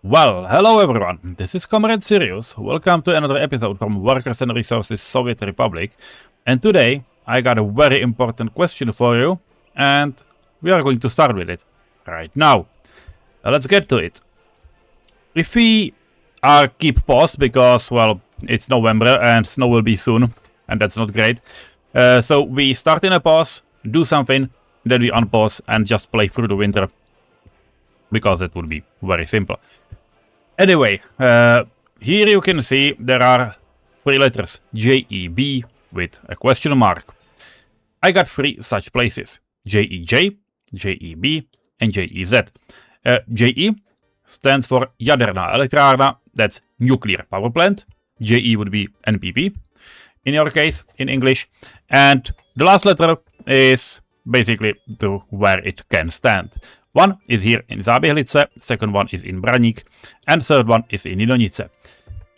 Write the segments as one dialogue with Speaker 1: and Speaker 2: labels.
Speaker 1: Well, hello everyone, this is comrade-Sirius. Welcome to another episode from Workers and Resources Soviet Republic. And today I got a very important question for you, and we are going to start with it right now. Let's get to it. If we keep pause because, well, it's November and snow will be soon, and that's not great. So we start in a pause, do something, then we unpause and just play through the winter, because it would be very simple. Anyway, here you can see there are three letters, JEB with a question mark. I got three such places, JEJ, JEB and JEZ. JE stands for Jaderná elektrárna, that's nuclear power plant. JE would be NPP, in your case, in English. And the last letter is basically to where it can stand. One is here in Záběhlice, second one is in Braník, and third one is in Jidonice.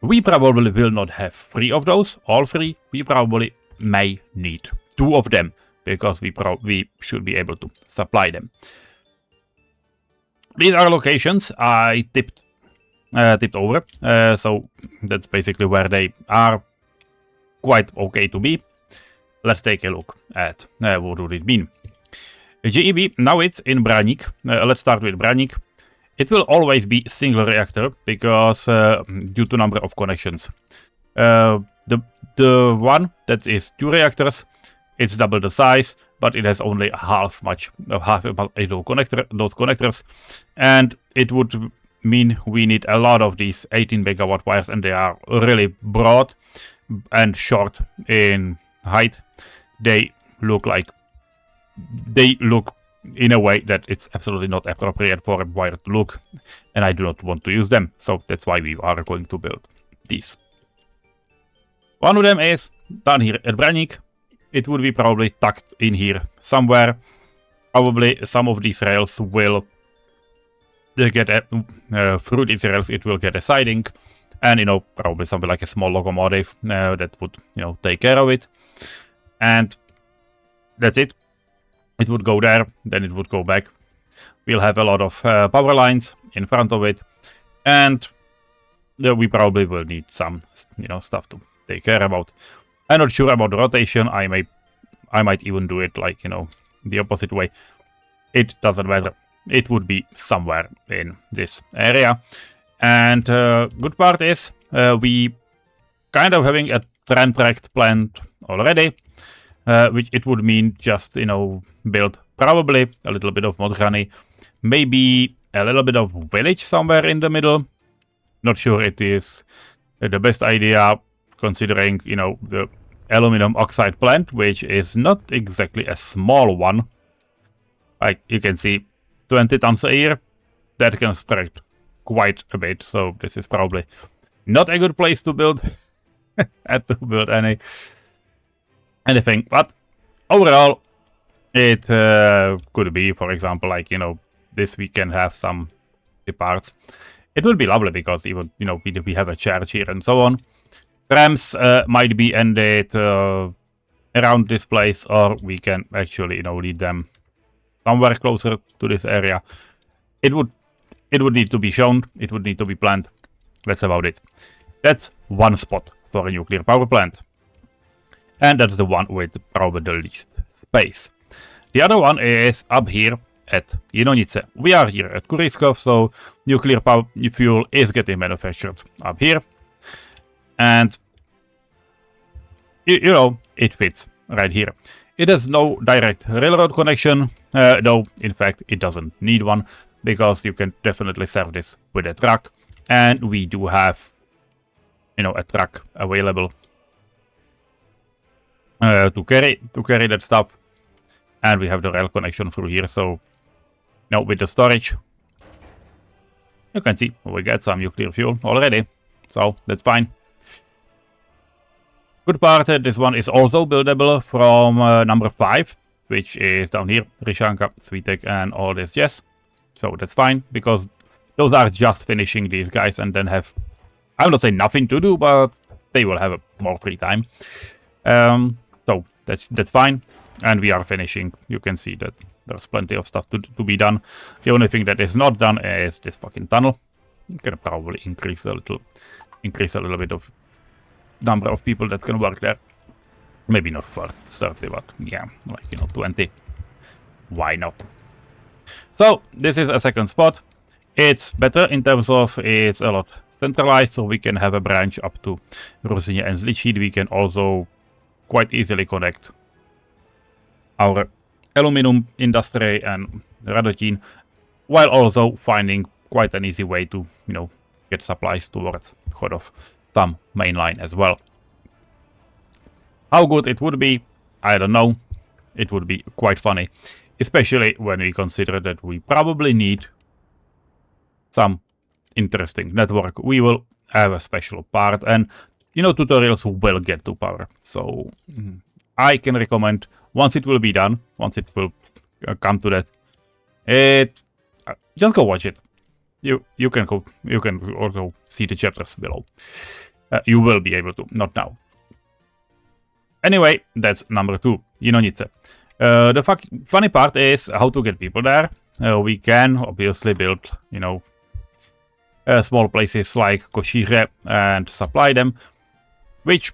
Speaker 1: We probably will not have three of those, all three. We probably may need two of them, because we should be able to supply them. These are locations I tipped over, so that's basically where they are quite okay to be. Let's take a look at what would it mean. JEB, now it's in Braník. Let's start with Braník. It will always be single reactor because due to number of connections. The one that is two reactors, it's double the size, but it has only half those connectors, and it would mean we need a lot of these 18 megawatt wires, and they are really broad and short in height. They look in a way that it's absolutely not appropriate for a wire to look, and I do not want to use them, so that's why we are going to build these. One of them is down here at Braník. It would be probably tucked in here somewhere. Probably some of these rails will get through these rails it will get a siding, and probably something like a small locomotive that would take care of it, and that's it. It would go there, then it would go back. We'll have a lot of power lines in front of it, and we probably will need some, stuff to take care about. I'm not sure about the rotation. I might even do it like, the opposite way. It doesn't matter. It would be somewhere in this area. And good part is we kind of having a tram-tracked plant already. Which it would mean just, build probably a little bit of Modrany, maybe a little bit of village somewhere in the middle. Not sure it is the best idea, considering, the aluminum oxide plant, which is not exactly a small one. Like you can see, 20 tons a year, that can stretch quite a bit. So this is probably not a good place to build, anything, but overall it could be, for example, like this we can have some parts. It would be lovely because even we have a church here and so on. Trams might be ended around this place, or we can actually lead them somewhere closer to this area. It would need to be shown, it would need to be planned. That's about it. That's one spot for a nuclear power plant. And that's the one with probably the least space. The other one is up here at Jidonice. We are here at Kuriskov, so nuclear power fuel is getting manufactured up here. And, it fits right here. It has no direct railroad connection, though, in fact, it doesn't need one, because you can definitely serve this with a truck. And we do have, a truck available to carry that stuff, and we have the rail connection through here. So now with the storage, you can see we get some nuclear fuel already, so that's fine. Good part, this one is also buildable from number 5, which is down here, Ryšanka, Svítek, and all this jazz. So that's fine, because those are just finishing these guys and then have, I will not say nothing to do, but they will have more free time. So that's fine, and we are finishing. You can see that there's plenty of stuff to be done. The only thing that is not done is this fucking tunnel. You can probably increase a little bit of number of people that can work there. Maybe not for 30, but yeah, like, you know, 20. Why not? So this is a second spot. It's better in terms of it's a lot centralized, so we can have a branch up to Rosinje and Zličín. We can also quite easily connect our aluminum industry and Radotín, while also finding quite an easy way to, you know, get supplies towards Chodov, some mainline as well. How good it would be, I don't know. It would be quite funny, especially when we consider that we probably need some interesting network. We will have a special part, and, you know, tutorials will get to power. So I can recommend, once it will be done, once it will come to that, just go watch it. You can also see the chapters below. You will be able to, not now. Anyway, that's number 2, Jinonice. The funny part is how to get people there. We can obviously build, you know, small places like Košíře and supply them, which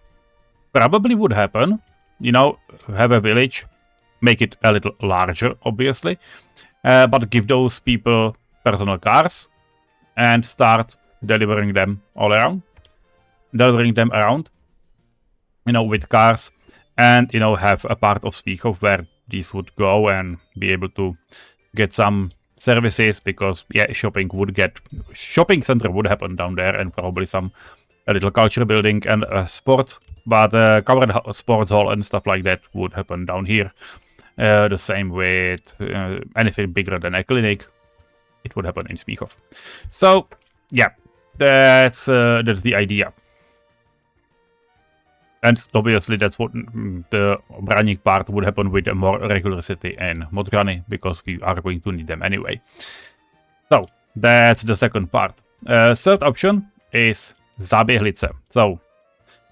Speaker 1: probably would happen. You know, have a village, make it a little larger, obviously, but give those people personal cars and start delivering them around, you know, with cars. And, you know, have a part of Spichov where these would go and be able to get some services, because, yeah, shopping center would happen down there, and probably a little culture building and sports, but covered sports hall and stuff like that would happen down here. The same with anything bigger than a clinic, it would happen in Spichov. So, yeah, that's the idea. And obviously that's what the Braník part would happen with a more regular city in Modřany, because we are going to need them anyway. So that's the second part. Third option is Záběhlice. So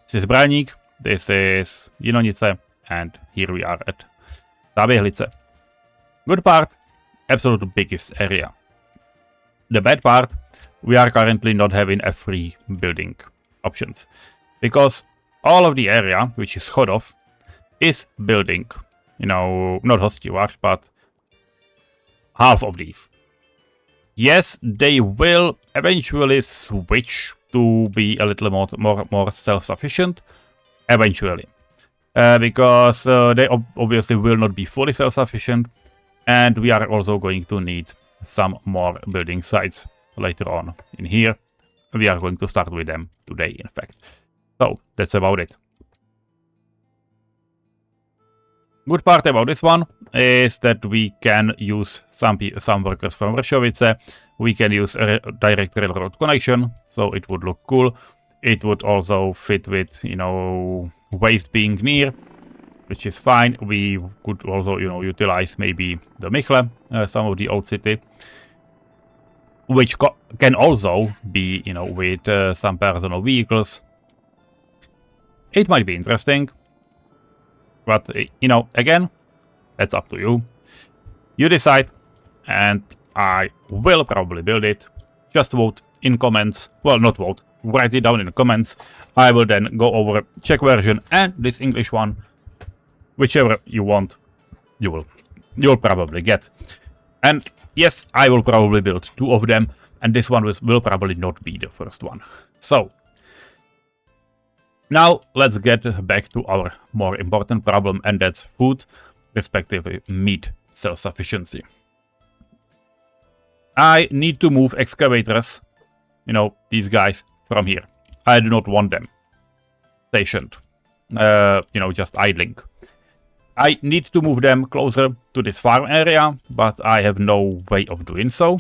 Speaker 1: this is Braník, this is Jinonice, and here we are at Záběhlice. Good part, absolute biggest area. The bad part, we are currently not having a free building options, because all of the area, which is Chodov, is building, you know, not Hostivař, but half of these. Yes, they will eventually switch to be a little more self-sufficient, eventually. Because they obviously will not be fully self-sufficient, and we are also going to need some more building sites later on in here. We are going to start with them today, in fact. So that's about it. Good part about this one is that we can use some workers from RiCZrds. We can use a direct railroad connection, so it would look cool. It would also fit with, you know, waste being near, which is fine. We could also, you know, utilize maybe the Michle, some of the old city, which can also be, you know, with some personal vehicles. It might be interesting, but, you know, again, that's up to you. You decide, and I will probably build it. Just vote in comments. Well, not vote. Write it down in the comments. I will then go over Czech version and this English one. Whichever you want, you'll probably get. And yes, I will probably build 2 of them, and this one will probably not be the first one. So now let's get back to our more important problem, and that's food, respectively meat self-sufficiency. I need to move excavators, you know, these guys, from here. I do not want them stationed, you know, just idling. I need to move them closer to this farm area, but I have no way of doing so.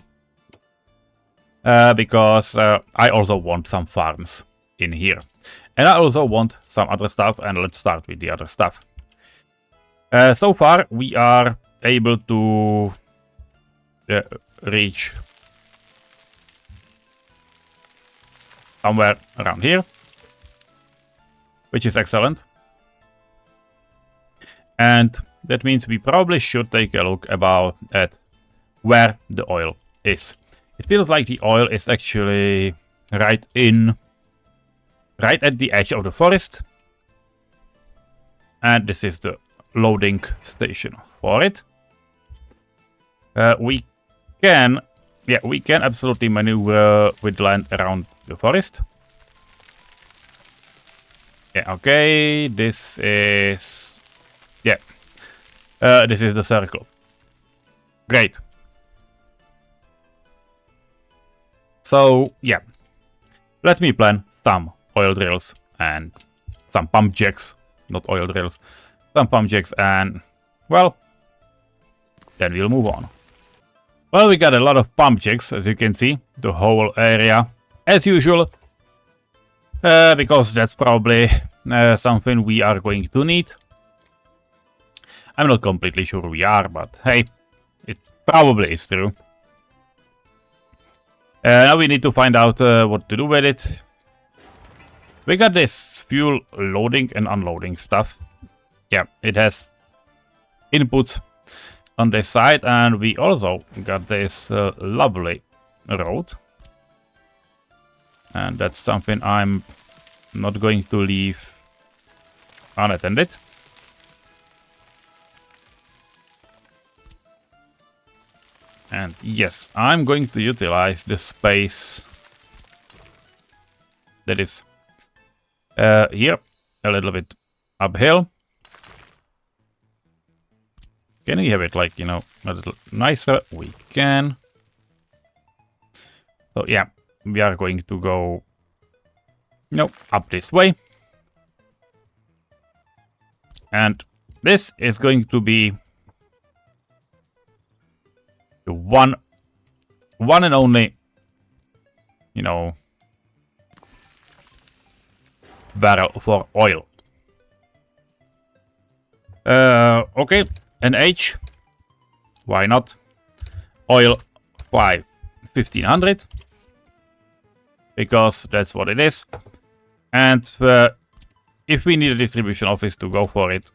Speaker 1: Because I also want some farms in here. And I also want some other stuff, and let's start with the other stuff. So far, we are able to reach somewhere around here, which is excellent. And that means we probably should take a look at where the oil is. It feels like the oil is actually right at the edge of the forest. And this is the loading station for it. We can absolutely maneuver with land around the forest. Yeah, okay, this is the circle. Great. So, yeah. Let me plan some oil drills and some pump jacks. Not oil drills. Some pump jacks and, well, then we'll move on. Well, we got a lot of pump jacks, as you can see. The whole area, as usual. Because that's probably something we are going to need. I'm not completely sure we are, but hey, it probably is true. Now we need to find out what to do with it. We got this fuel loading and unloading stuff. Yeah, it has inputs on this side, and we also got this lovely road. And that's something I'm not going to leave unattended. And yes, I'm going to utilize the space that is here, a little bit uphill. Can we have it like, you know, a little nicer? We can. So yeah, we are going to go, you know, up this way. And this is going to be the one and only, you know, barrel for oil. Okay, NH, why not? Oil 1500, because that's what it is. And if we need a distribution office to go for it,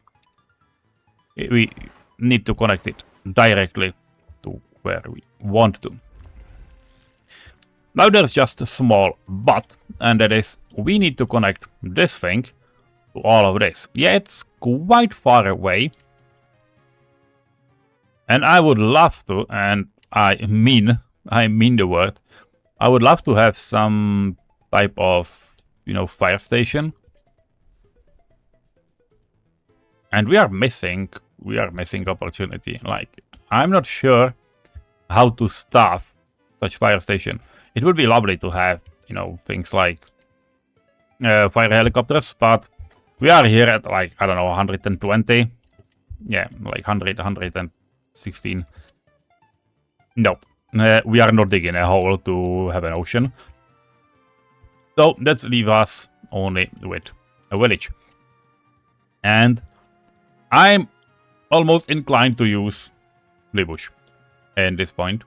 Speaker 1: we need to connect it directly to where we want to. Now there's just a small but, and that is we need to connect this thing to all of this. Yeah, it's quite far away. And I would love to, and I mean the word, I would love to have some type of, you know, fire station. And we are missing opportunity. Like, I'm not sure how to staff such fire station. It would be lovely to have, you know, things like fire helicopters, but we are here at like, I don't know, 120. Yeah, like 116. Nope. We are not digging a hole to have an ocean. So let's leave us only with a village. And I'm almost inclined to use Libush at this point.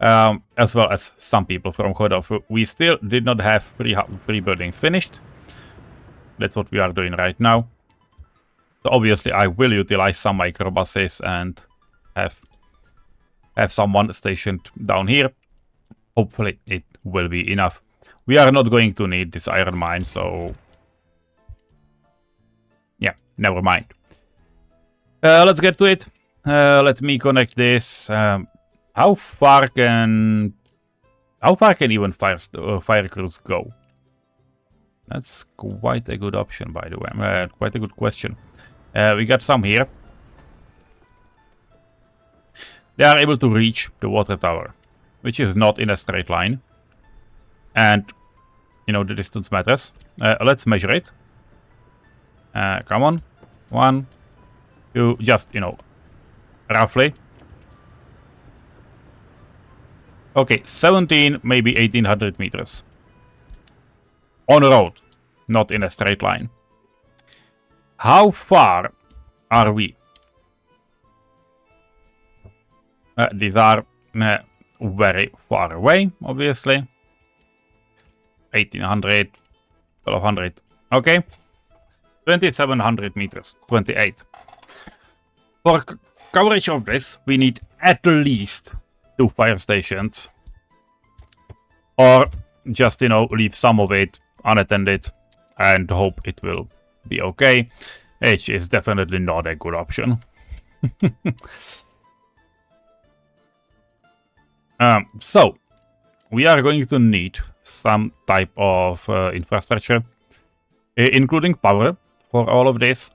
Speaker 1: As well as some people from Khodov. We still did not have three buildings finished. That's what we are doing right now. So obviously I will utilize some microbuses and have someone stationed down here. Hopefully it will be enough. We are not going to need this iron mine, so yeah, never mind. Let's get to it. Let me connect this. How far can even fire crews go? That's quite a good option, by the way. Quite a good question. We got some here. They are able to reach the water tower, which is not in a straight line. And, you know, the distance matters. Let's measure it. Come on. 1, 2, just, you know, roughly. Okay, 17, maybe 1800 meters. On a road, not in a straight line. How far are we? These are very far away, obviously. 1800, 1200, okay. 2700 meters, 28. For coverage of this, we need at least 2 fire stations or just, you know, leave some of it unattended and hope it will be okay, which is definitely not a good option. So we are going to need some type of infrastructure, including power for all of this.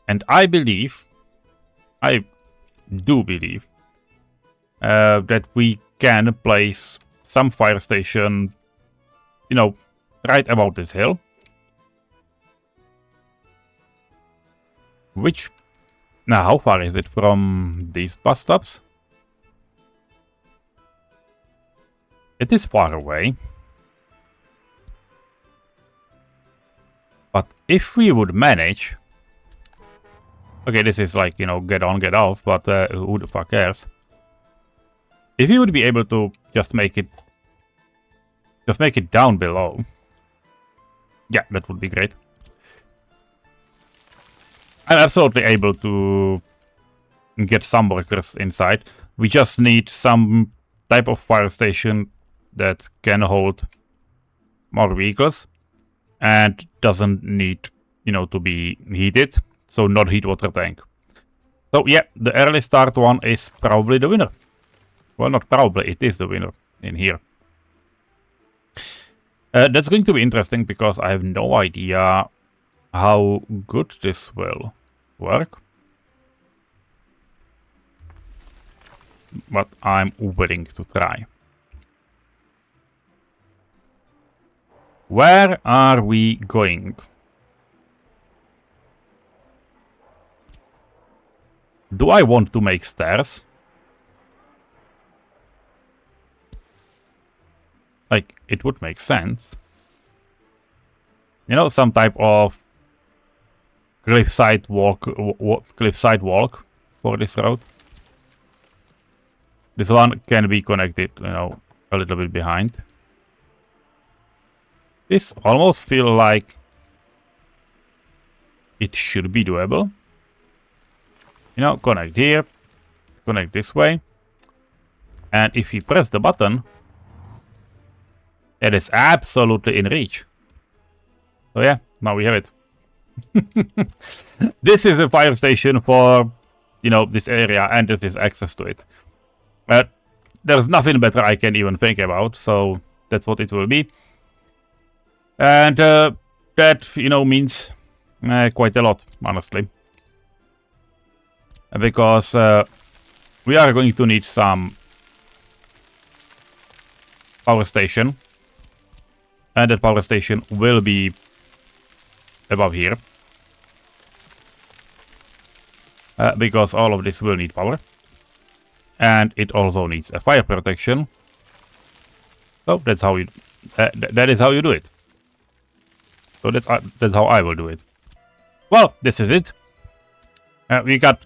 Speaker 1: And I do believe, that we can place some fire station, you know, right about this hill. Which, now how far is it from these bus stops? It is far away. But if we would manage... Okay, this is like, you know, get on, get off, but who the fuck cares? If you would be able to just make it down below. Yeah, that would be great. I'm absolutely able to get some workers inside. We just need some type of fire station that can hold more vehicles and doesn't need, you know, to be heated. So not heat water tank. So yeah, the early start one is probably the winner. Well, not probably, it is the winner in here. That's going to be interesting because I have no idea how good this will work. But I'm willing to try. Where are we going? Do I want to make stairs? Like, it would make sense. You know, some type of cliffside walk for this road. This one can be connected, you know, a little bit behind. This almost feels like it should be doable. You know, connect here, connect this way. And if you press the button, it is absolutely in reach. So yeah, now we have it. This is a fire station for, you know, this area, and this is access to it. But there's nothing better I can even think about, so that's what it will be. And that, you know, means quite a lot, honestly. Because we are going to need some power station. And that power station will be above here. Because all of this will need power. And it also needs a fire protection. So that's how you... that is how you do it. So that's how I will do it. Well, this is it. We got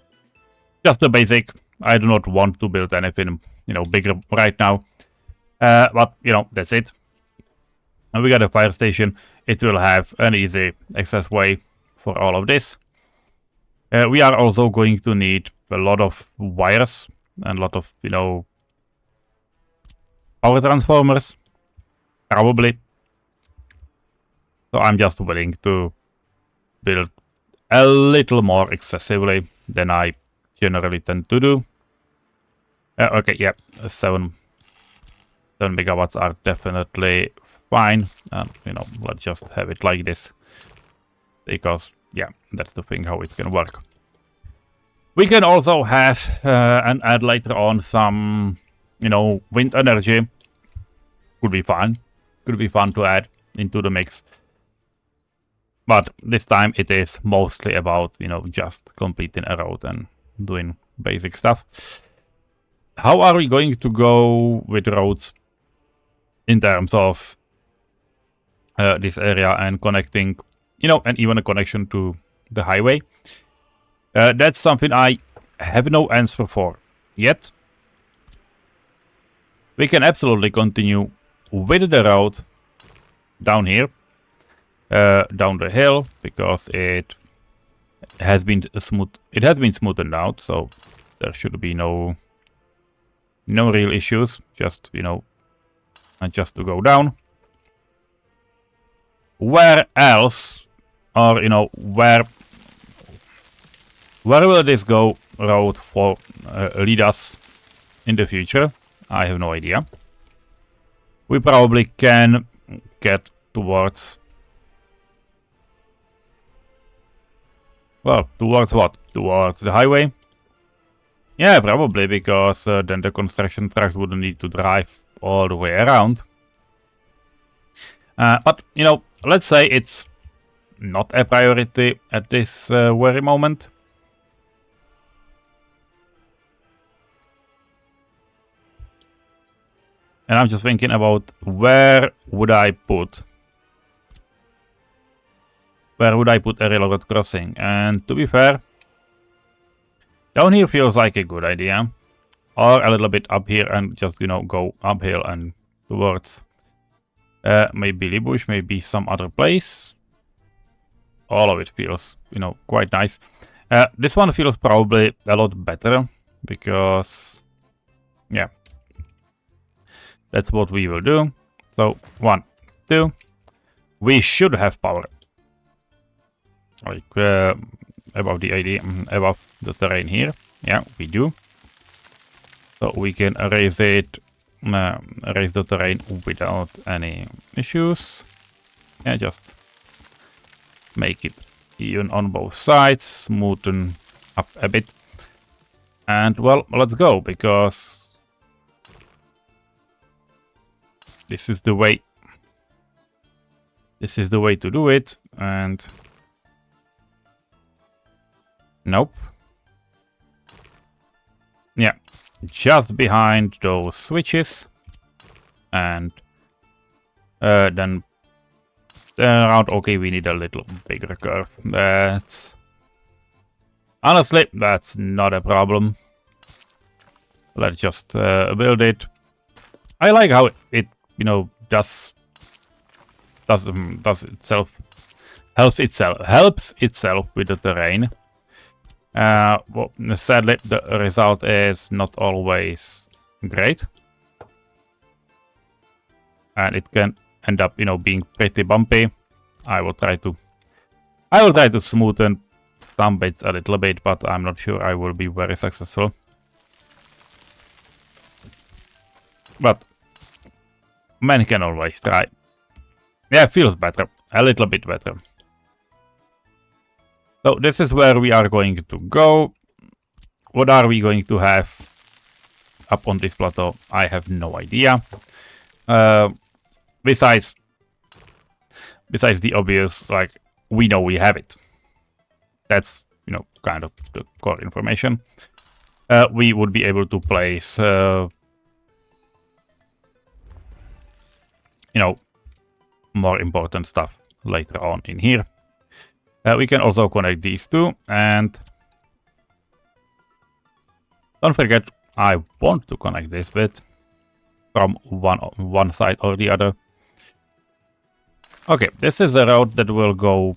Speaker 1: just the basic. I do not want to build anything, you know, bigger right now. But, you know, that's it. And we got a fire station. It will have an easy access way for all of this. We are also going to need a lot of wires and a lot of, you know, power transformers. Probably. So I'm just willing to build a little more excessively than I generally tend to do. Okay, yeah, 7 megawatts are definitely fine. You know, let's just have it like this. Because, yeah, that's the thing how it can work. We can also have and add later on some, you know, wind energy. Could be fun. Could be fun to add into the mix. But this time it is mostly about, you know, just completing a road and doing basic stuff. How are we going to go with roads in terms of this area and connecting, you know, and even a connection to the highway? That's something I have no answer for yet. We can absolutely continue with the road down here. Down the hill, because it has been smoothened out, so there should be no real issues. Just, you know, and just to go down. Where else, or where will this road for lead us in the future? I have no idea. We probably can get towards, well, towards what? Towards the highway? Yeah, probably, because then the construction trucks wouldn't need to drive all the way around. But, let's say it's not a priority at this very moment. And I'm just thinking about where would I put a railroad crossing. And to be fair, down here feels like a good idea. Or a little bit up here and just, go uphill and towards maybe Libush, maybe some other place. All of it feels, quite nice. This one feels probably a lot better because, yeah, that's what we will do. So 1, 2, we should have power. Like above the idea, above the terrain here. Yeah, we do. So we can raise it, raise the terrain without any issues. Yeah, just make it even on both sides, smoothen up a bit. And well, let's go, because this is the way. This is the way to do it, and nope. Yeah, just behind those switches, and then around. Okay, we need a little bigger curve. That's honestly, that's not a problem. Let's just build it. I like how it does itself, helps itself with the terrain. Well, sadly, the result is not always great, and it can end up, being pretty bumpy. I will try to smoothen some bits a little bit, but I'm not sure I will be very successful. But man can always try. Yeah, feels better, a little bit better. So this is where we are going to go. What are we going to have up on this plateau? I have no idea. Besides the obvious, like, we know we have it. That's, kind of the core information. We would be able to place, more important stuff later on in here. We can also connect these two, and don't forget, I want to connect this bit from one side or the other. Okay, this is a road that will go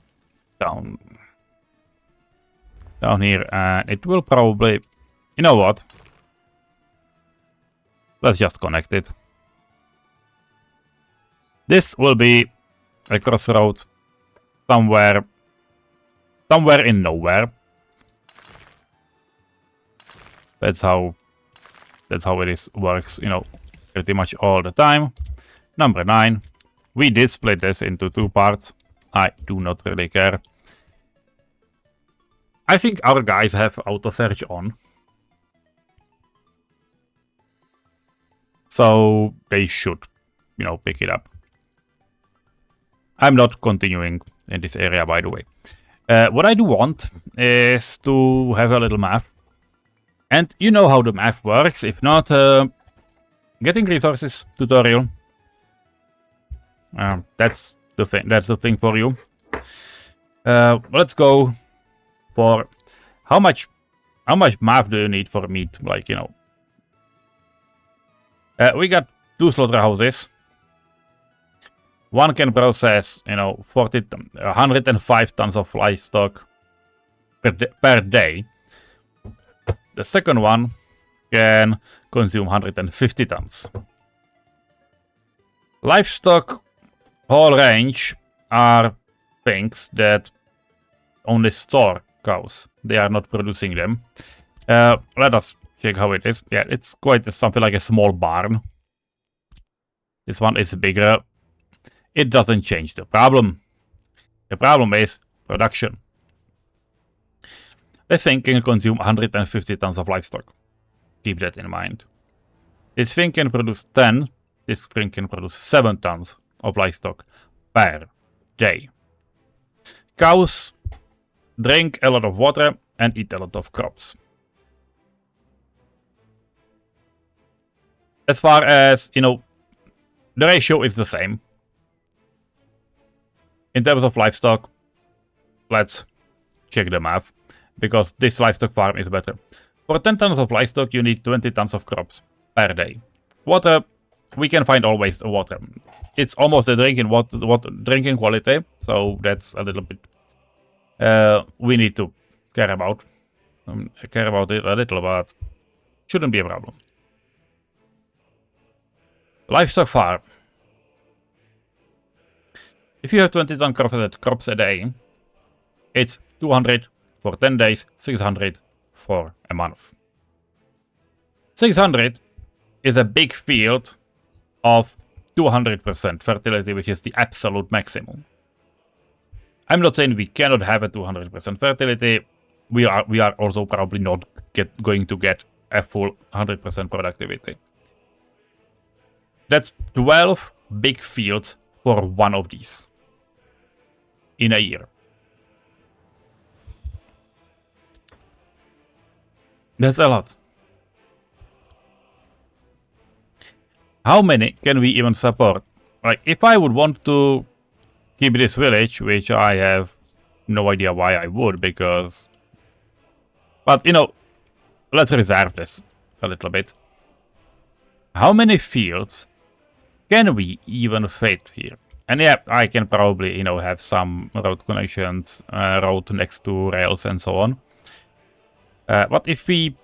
Speaker 1: down here, and it will probably, you know what? Let's just connect it. This will be a crossroad somewhere in nowhere. That's how it works, pretty much all the time. Number 9. We did split this into 2 parts. I do not really care. I think our guys have auto search on, so they should, pick it up. I'm not continuing in this area, by the way. What I do want is to have a little math. And you know how the math works. If not, getting resources tutorial. That's the thing. That's the thing for you. Let's go for how much math do you need for meat? Like, we got 2 slaughterhouses. One can process, 105 tons of livestock per day. The second one can consume 150 tons. Livestock whole range are things that only store cows. They are not producing them. Let us check how it is. Yeah, it's quite something like a small barn. This one is bigger. It doesn't change the problem. The problem is production. This thing can consume 150 tons of livestock. Keep that in mind. This thing can produce 10. This thing can produce 7 tons of livestock per day. Cows drink a lot of water and eat a lot of crops. As far as, you know, the ratio is the same. In terms of livestock, let's check the math, because this livestock farm is better. For 10 tons of livestock, you need 20 tons of crops per day. Water, we can find always water. It's almost a drinking drinking quality, so that's a little bit we need to care about. Care about it a little, but shouldn't be a problem. Livestock farm. If you have 20 ton crops a day, it's 200 for 10 days, 600 for a month. 600 is a big field of 200% fertility, which is the absolute maximum. I'm not saying we cannot have a 200% fertility. We are also probably not going to get a full 100% productivity. That's 12 big fields for one of these in a year. That's a lot. How many can we even support? Like, if I would want to keep this village, which I have no idea why I would, because... But, you know, let's reserve this a little bit. How many fields can we even fit here? And yeah, I can probably, you know, have some road connections, road next to rails and so on. But if we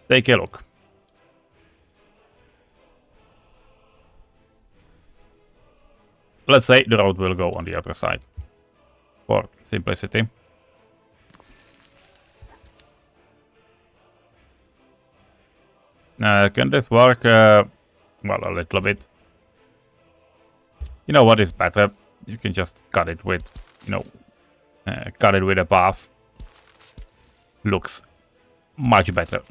Speaker 1: take a look. Let's say the road will go on the other side, for simplicity. Can this work? Well, a little bit. You know what is better? You can just cut it with, you know, cut it with a path. Looks much better.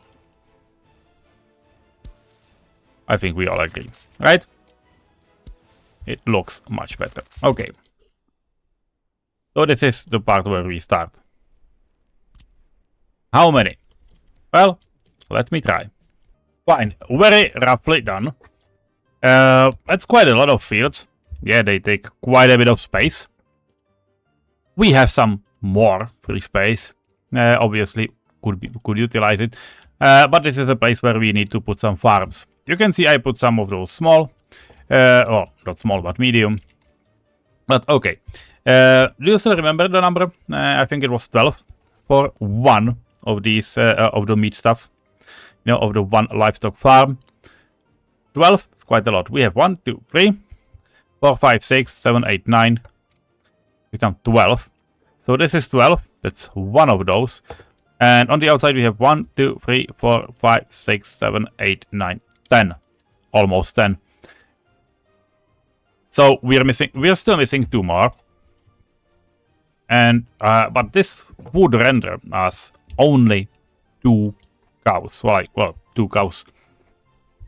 Speaker 1: I think we all agree, right? It looks much better. Okay. So this is the part where we start. How many? Well, let me try. Fine. Very roughly done. That's quite a lot of fields. Yeah, they take quite a bit of space. We have some more free space. Obviously, could utilize it. But this is a place where we need to put some farms. You can see I put some of those small. Well, not small, but medium. But okay. Do you still remember the number? I think it was 12 for one of these, of the meat stuff. You know, of the one livestock farm. 12 is quite a lot. We have 1, 2, 3, 4, 5, 6, 7, 8, 9. It's now 12. So this is 12. That's one of those. And on the outside we have 1, 2, 3, 4, 5, 6, 7, 8, 9, 10. Almost 10. So we're still missing 2 more. And but this would render us only 2 cows. Well, 2 cows.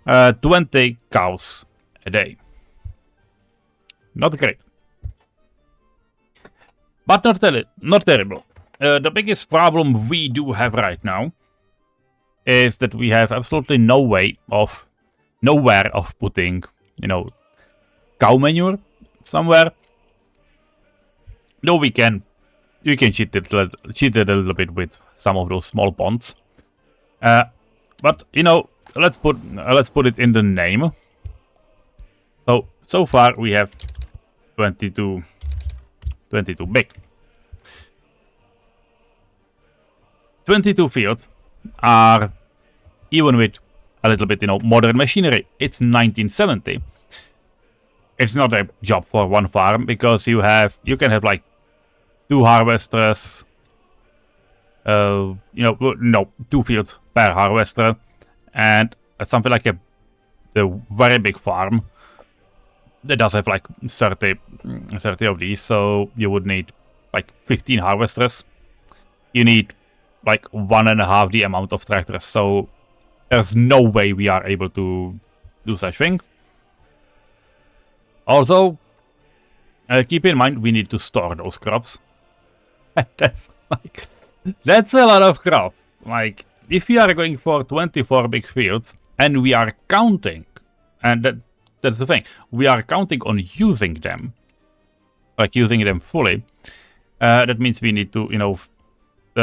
Speaker 1: 20 cows a day. Not great. But not terrible. The biggest problem we do have right now is that we have absolutely nowhere of putting, you know, cow manure somewhere. No, we can cheat it a little bit with some of those small ponds. But you know, let's put it in the name. So far we have 22 big. 22 fields are, even with a little bit, you know, modern machinery. It's 1970. it's not a job for one farm, because you can have like 2 harvesters, you know, no, 2 fields per harvester, and something like a very big farm that does have like 30 of these, so you would need like 15 harvesters. You need like 1.5 the amount of tractors, so there's no way we are able to do such thing. Also, keep in mind we need to store those crops. That's a lot of crops. Like, if we are going for 24 big fields and we are counting, and that's the thing, we are counting on using them, like using them fully. That means we need to, you know,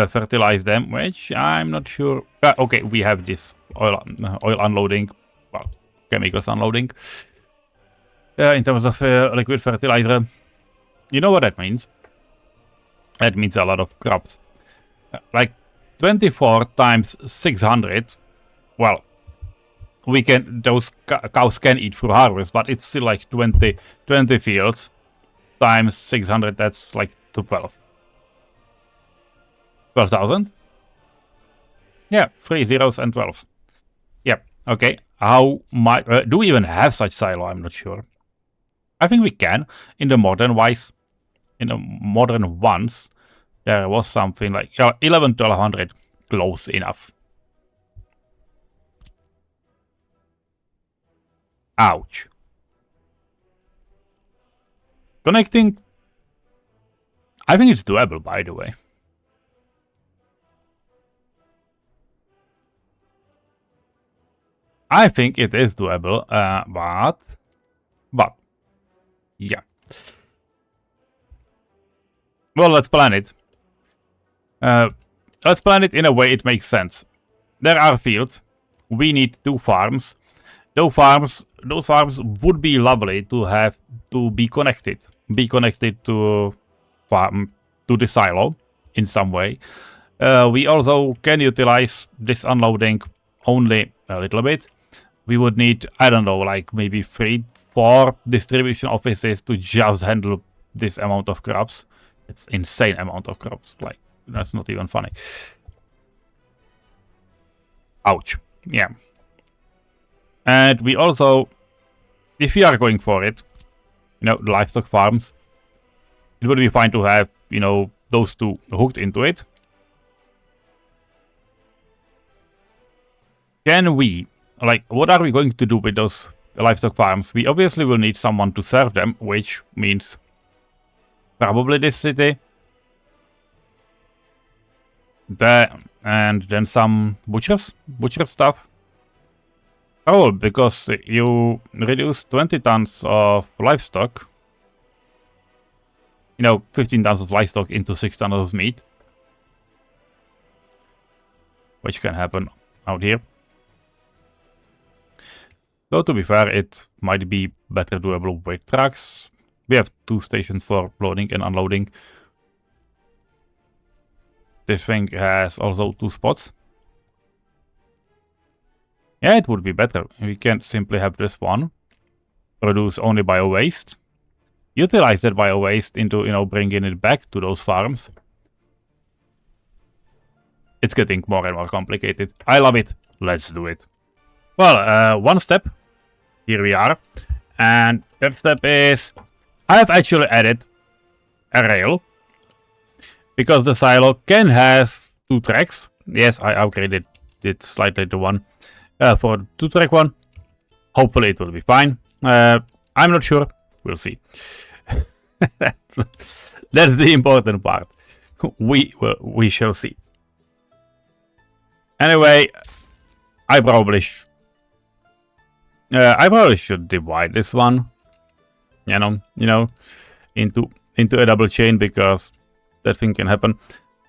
Speaker 1: fertilize them, which I'm not sure. Okay, we have this oil unloading, well, chemicals unloading. In terms of liquid fertilizer, you know what that means? That means a lot of crops. Like 24 times 600. Well, we can, those cows can eat through harvest, but it's still like 20 fields times 600. That's like 12,000. Yeah, 3 zeros and 12. Yeah, okay. How much do we even have such silo? I'm not sure. I think we can. In the modern ones, there was something like 1200, close enough. Ouch. Connecting. I think it's doable, by the way. I think it is doable, but yeah. Well, let's plan it. Let's plan it in a way it makes sense. There are fields. We need 2 farms. Those farms would be lovely to have to be connected. Be connected to the silo in some way. We also can utilize this unloading only a little bit. We would need, I don't know, like maybe 3-4 distribution offices to just handle this amount of crops. It's insane amount of crops. Like, that's not even funny. Ouch. Yeah. And we also, if we are going for it, you know, livestock farms, it would be fine to have, you know, those 2 hooked into it. Can we, like, what are we going to do with those livestock farms? We obviously will need someone to serve them, which means probably this city. And then some butcher stuff. Oh, because you reduce 20 tons of livestock. You know, 15 tons of livestock into 6 tons of meat. Which can happen out here. Though, to be fair, it might be better doable with trucks. We have 2 stations for loading and unloading. This thing has also 2 spots. Yeah, it would be better. We can simply have this one. Produce only bio-waste. Utilize that bio-waste into, you know, bringing it back to those farms. It's getting more and more complicated. I love it. Let's do it. Well, one step. Here we are. And that step is, I have actually added a rail. Because the silo can have 2 tracks. Yes, I upgraded it slightly to 1. For the 2-track one. Hopefully it will be fine. I'm not sure. We'll see. That's the important part. We shall see. Anyway, I probably should divide this one, you know, into a double chain, because that thing can happen.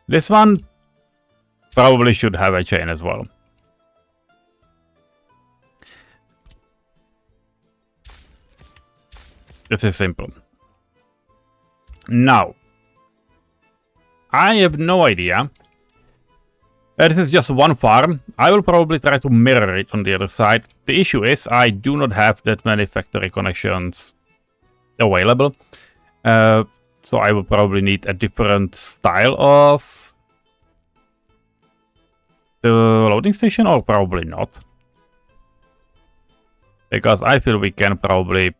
Speaker 1: This one probably should have a chain as well. This is simple. Now, I have no idea. This is just one farm. I will probably try to mirror it on the other side. The issue is I do not have that many factory connections available. So I will probably need a different style of the loading station, or probably not. Because I feel we can probably,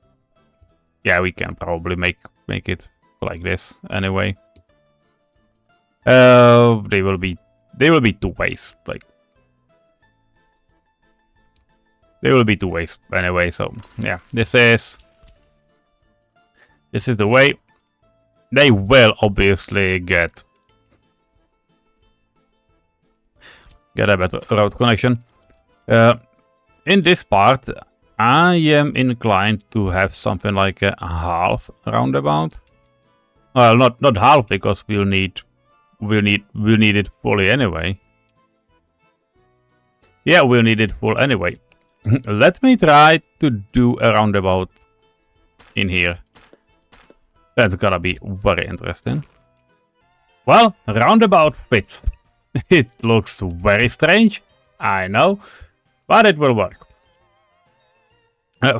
Speaker 1: yeah, we can probably make it like this anyway. They will be two ways, like they will be two ways anyway. So yeah, this is the way. They will obviously get a better road connection. In this part, I am inclined to have something like a half roundabout. Well, not half, because we'll need it fully anyway. Yeah, we'll need it full anyway. Let me try to do a roundabout in here. That's gonna be very interesting. Well, roundabout fits. It looks very strange, I know, but it will work.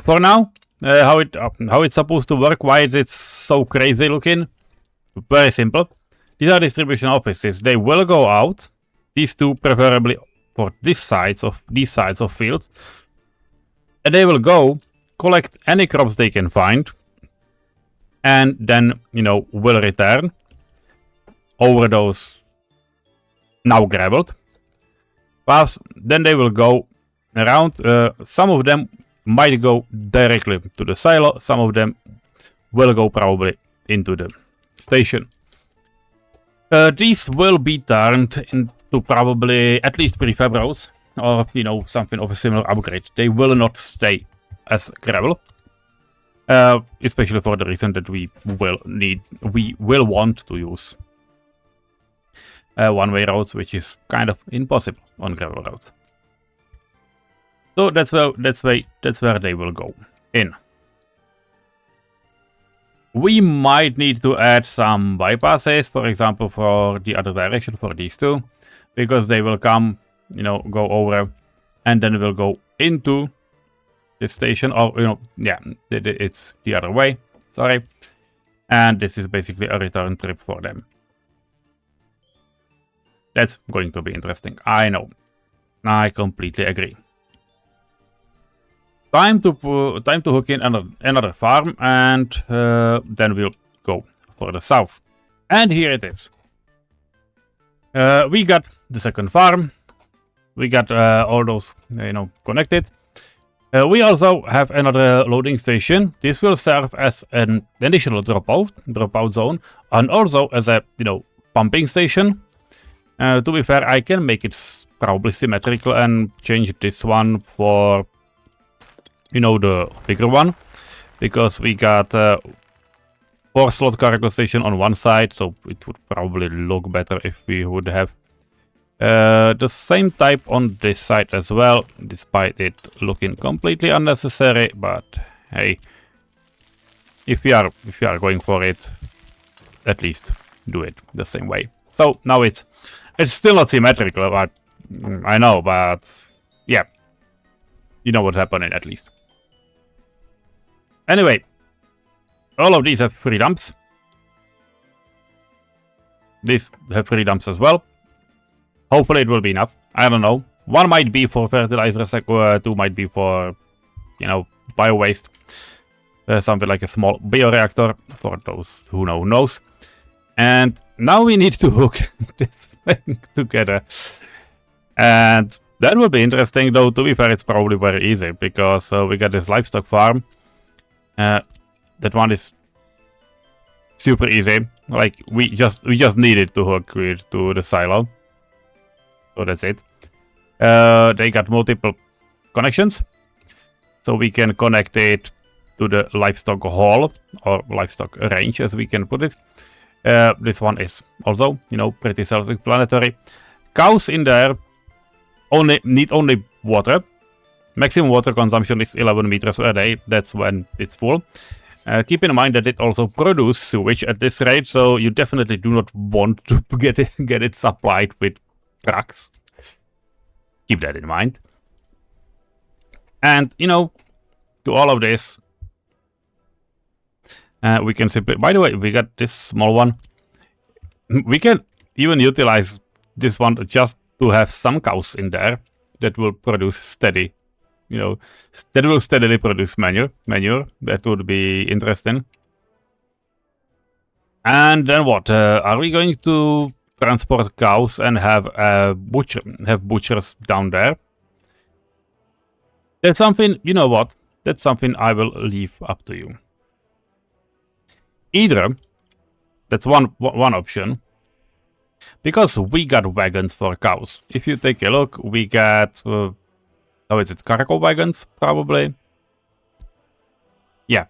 Speaker 1: For now, how it's supposed to work, why it's so crazy looking? Very simple. These are distribution offices. They will go out. These two, preferably for these sides of fields, and they will go collect any crops they can find, and then will return over those now gravelled paths. Then they will go around. Some of them might go directly to the silo. Some of them will go probably into the station. These will be turned into probably at least prefab roads, or something of a similar upgrade. They will not stay as gravel, especially for the reason that we will want to use one-way roads, which is kind of impossible on gravel roads. So that's where they will go in. We might need to add some bypasses, for example, for the other direction, for these two, because they will come, go over, and then will go into the station, or, yeah, it's the other way, sorry. And this is basically a return trip for them. That's going to be interesting, I know. I completely agree. Time to hook in another farm, and then we'll go for the south. And here it is. We got the second farm. We got all those, connected. We also have another loading station. This will serve as an additional dropout zone, and also as a, pumping station. To be fair, I can make it probably symmetrical and change this one for the bigger one, because we got 4-slot cargo station on one side, so it would probably look better if we would have the same type on this side as well, despite it looking completely unnecessary. But hey, if we are going for it, at least do it the same way. So now it's still not symmetrical, but I know, but yeah, you know what's happening at least. Anyway, all of these have free dumps. These have free dumps as well. Hopefully it will be enough. I don't know. One might be for fertilizer, two might be for, bio waste. Something like a small bioreactor, for those who knows. And now we need to hook this thing together. And that will be interesting, though. To be fair, it's probably very easy, because we got this livestock farm. That one is super easy. Like we just needed to hook it to the silo. So that's it. They got multiple connections, so we can connect it to the livestock hall, or livestock range, as we can put it. This one is also, pretty self-explanatory. Cows in there need only water. Maximum water consumption is 11 meters per day. That's when it's full. Keep in mind that it also produces sewage at this rate, so you definitely do not want to get it supplied with trucks. Keep that in mind. And, to all of this, We can simply, by the way, we got this small one. We can even utilize this one just to have some cows in there that will produce steady, that will steadily produce manure. That would be interesting. And then what? Are we going to transport cows and have butchers down there? That's something, you know what? That's something I will leave up to you. Either, that's one option, because we got wagons for cows. If you take a look, we got, how is it, cargo wagons, probably? Yeah,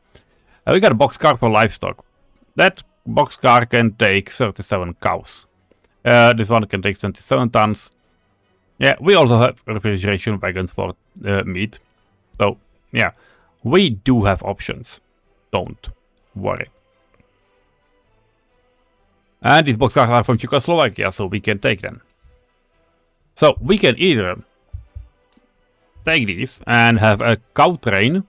Speaker 1: we got a boxcar for livestock. That boxcar can take 37 cows. This one can take 27 tons. Yeah, we also have refrigeration wagons for meat. So, yeah, we do have options. Don't worry. And these boxcars are from Czechoslovakia, so we can take them. So, we can either take these and have a cow train.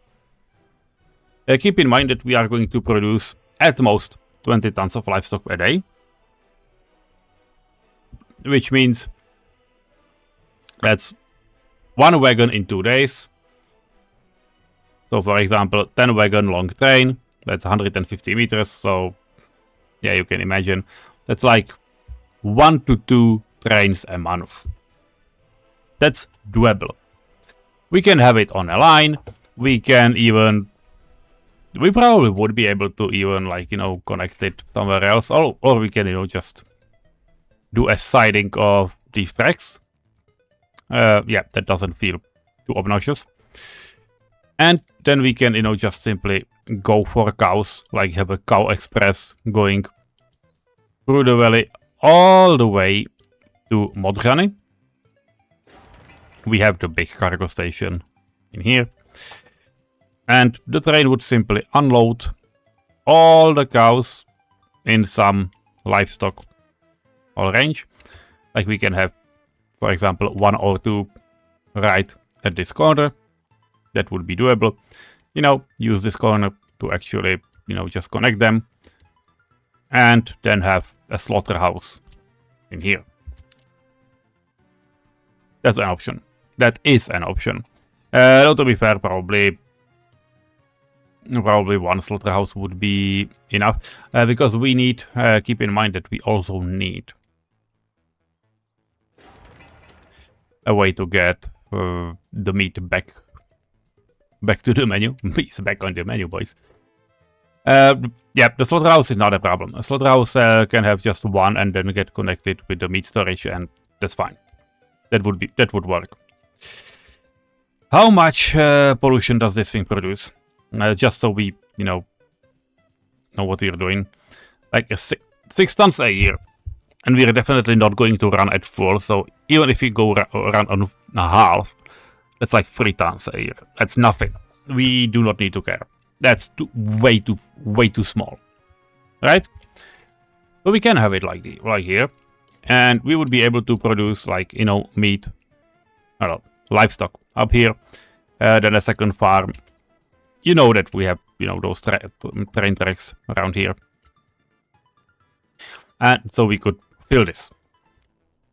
Speaker 1: Keep in mind that we are going to produce at most 20 tons of livestock a day. Which means that's one wagon in 2 days. So for example, 10 wagon long train, that's 150 meters. So yeah, you can imagine that's like 1 to 2 trains a month. That's doable. We can have it on a line. We probably would be able to even connect it somewhere else, or we can just do a siding of these tracks. Yeah, that doesn't feel too obnoxious. And then we can, just simply go for cows, like have a cow express going through the valley all the way to Modřany. We have the big cargo station in here. And the train would simply unload all the cows in some livestock or range. Like we can have, for example, 1 or 2 right at this corner. That would be doable. Use this corner to actually, just connect them. And then have a slaughterhouse in here. That's an option. That is an option. Though to be fair, probably one slaughterhouse would be enough. Because we need, keep in mind that we also need a way to get the meat back to the menu. Meat's back on the menu, boys. Yeah, the slaughterhouse is not a problem. A slaughterhouse can have just one and then get connected with the meat storage, and that's fine. That would work. How much pollution does this thing produce? Just so we, know what we're doing. Like 6 tons a year. And we're definitely not going to run at full, so even if we go run on a half, that's like 3 tons a year. That's nothing. We do not need to care. That's way too small, right? So we can have it like here, and we would be able to produce meat, livestock up here. Then a second farm. You know that we have those train tracks around here, and so we could fill this.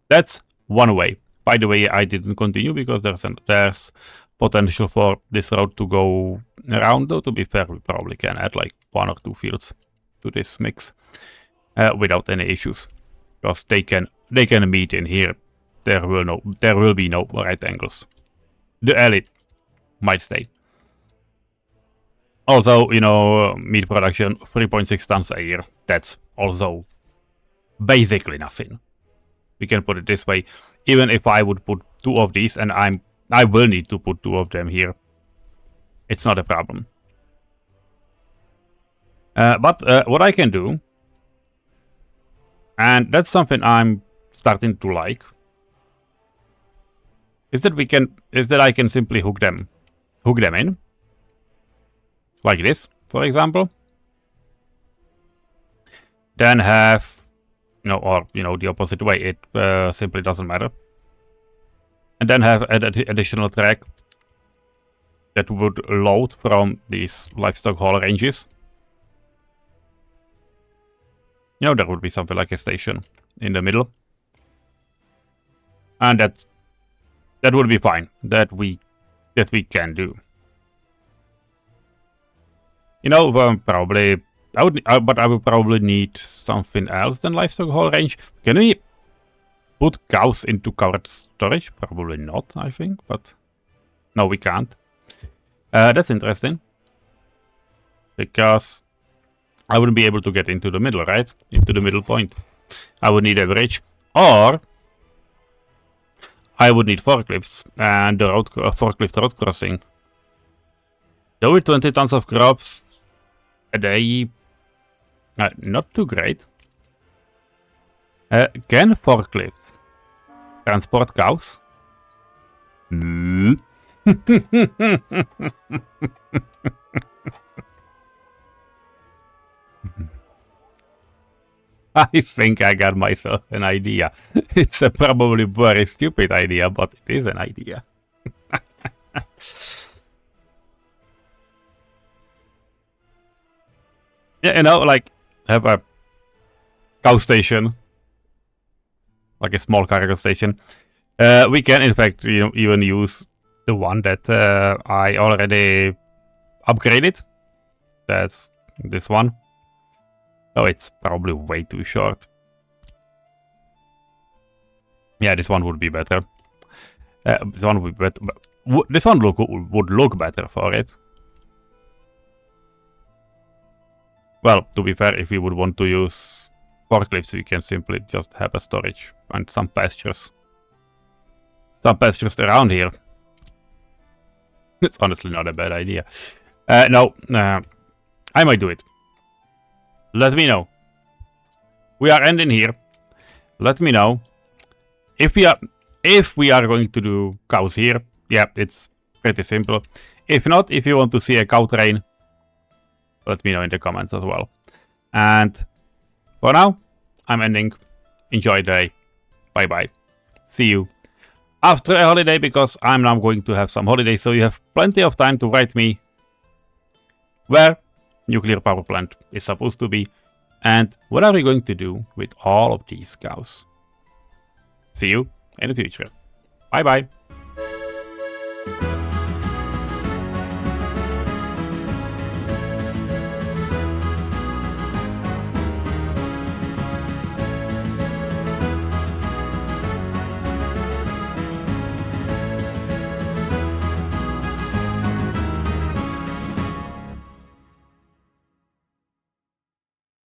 Speaker 1: That's one way. By the way, I didn't continue because there's potential for this road to go around. Though to be fair, we probably can add like 1 or 2 fields to this mix without any issues, because they can meet in here. There will be no right angles. The alley might stay. Also, meat production 3.6 tons a year. That's also basically nothing. We can put it this way. Even if I would put 2 of these, and I will need to put 2 of them here, it's not a problem. But what I can do, and that's something I'm starting to like, is that I can simply hook them in, like this, for example. Then have, or the opposite way. It simply doesn't matter. And then have an additional track that would load from these livestock haul ranges. You know, there would be something like a station in the middle. And that would be fine. That we can do. You know, probably I would, but I would probably need something else than livestock haul range. Can we put cows into covered storage? Probably not, I think, but no, we can't. That's interesting. Because I wouldn't be able to get into the middle, right? Into the middle point. I would need a bridge. Or I would need forklifts and the forklift road crossing. Though with 20 tons of crops a day, not too great. Can forklifts transport cows? I think I got myself an idea. It's a probably very stupid idea, but it is an idea. Yeah, you know, like, have a cow station. Like a small cargo station. We can, in fact, you know, even use the one that I already upgraded. That's this one. Oh, it's probably way too short. Yeah, this one would be better. This one would be better. This one would look better for it. Well, to be fair, if we would want to use forklifts, we can simply just have a storage and some pastures. Some pastures around here. It's honestly not a bad idea. No, I might do it. Let me know. We are ending here. Let me know if we are going to do cows here. Yeah, it's pretty simple. If not, if you want to see a cow train, let me know in the comments as well. And for now, I'm ending. Enjoy the day. Bye bye. See you after a holiday, because I'm now going to have some holidays, so you have plenty of time to write me where nuclear power plant is supposed to be, and what are we going to do with all of these cows. See you in the future. Bye bye.